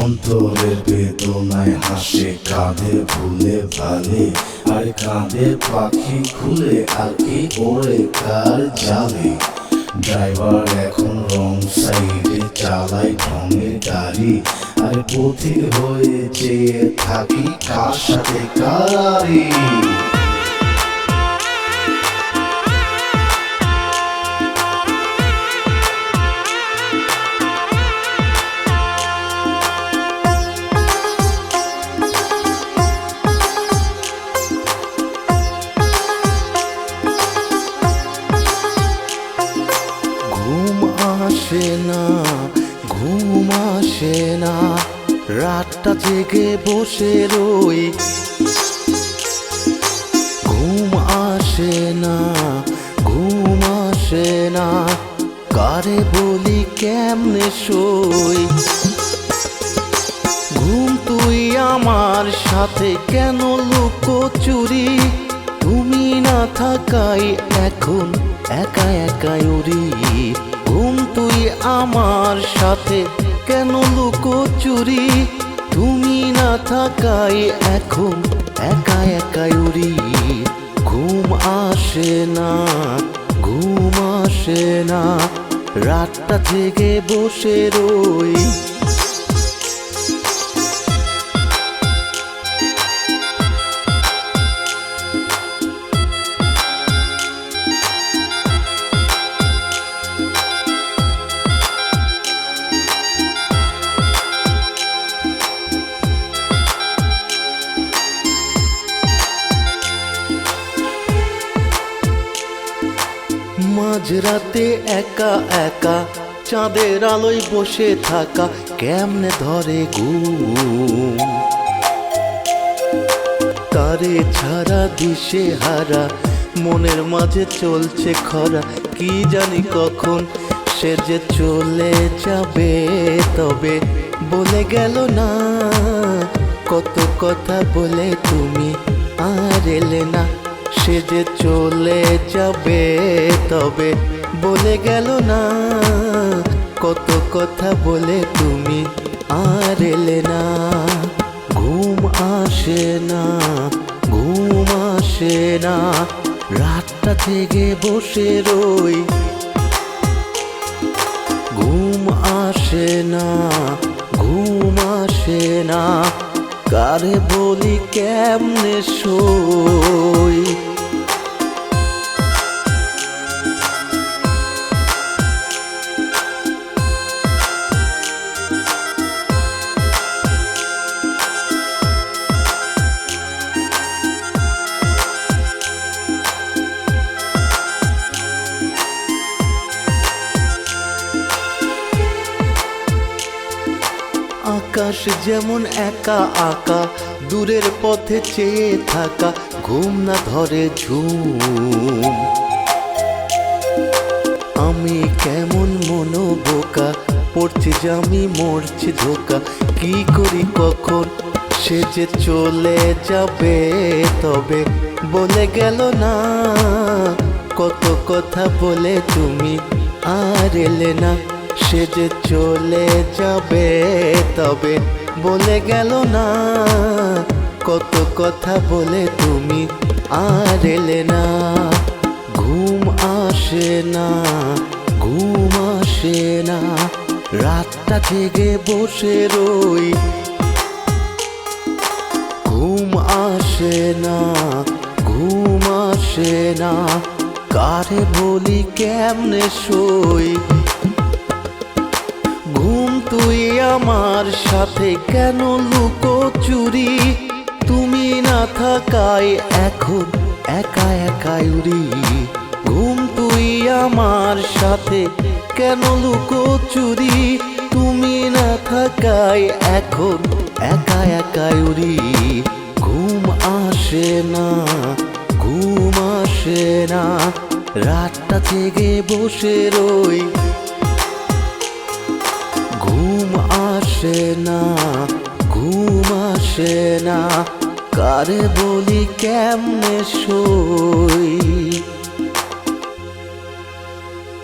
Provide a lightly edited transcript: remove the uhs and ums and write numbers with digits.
অন্তরের বেদনায় হাসে, কাঁধে ভুলে ভালে, আর কাঁধে পাখি খুলে আর কি ওরে কার জালে। ড্রাইভার এখন রং সাইডে চালায় ঢঙের গাড়ি, আর পথিক হয়ে চেয়ে থাকি কার সাথে কারারি। ঘুম আসে না, রাতটা জেগে বসে রই। ঘুম আসে না, ঘুম আসে না, কারে বলি কেমনে সই। ঘুম তুই আমার সাথে কেন লুকোচুরি, তুমি না থাকাই এখন একা একা উড়ি। ঘুম তুই আমার সাথে কেন লুকোচুরি, তুমি না থাকাই এখন একা একা উড়ি। ঘুম আসে না, ঘুম আসে না, রাতটা জেগে বসে রই। মাঝরাতে একা একা চাঁদের আলোয় বসে থাকা কেমনে ধরে ঘুম। তারে ছাড়া দিশে হারা মনের মাঝে চলছে খরা, কি জানি কখন সে যে চলে যাবে। তবে বলে গেল না, কত কথা বলে তুমি আর এলে না। সে যে চলে যাবে তবে বলে গেল না, কত কথা বলে তুমি আর এলে না। ঘুম আসে না, ঘুম আসে না, রাতটা জেগে বসে রই। ঘুম আসে না, ঘুম আসে না, কারে বলি কেমনে সই। আকাশ যেমন একা আঁকা, দূরের পথে চেয়ে থাকা, ঘুম না ধরে ঝুম। আমি কেমন মনোবোকা, পড়ছি জামি মরছি ধোকা, কি করি কখন সে যে চলে যাবে। তবে বলে গেল না, কত কথা বলে তুমি আর এলে না। সে যে চলে যাবে তবে বলে গেল না, কত কথা বলে তুমি আর এলে না। ঘুম আসে না, ঘুম আসে না, রাতটা জেগে বসে রই। ঘুম আসে না, ঘুম আসে না, কারে বলি কেমনে সই। ঘুম তুই আমার সাথে কেন লুকোচুরি, তুমি না থাকাই এখন একা একা উড়ি। ঘুম তুই আমার সাথে কেন লুকোচুরি, তুমি না থাকাই এখন একা একা উড়ি। ঘুম আসে না, ঘুম আসে না, রাতটা জেগে বসে রই। ঘুম আসে না, ঘুম আসে না, কারে বলি কেমনে সই।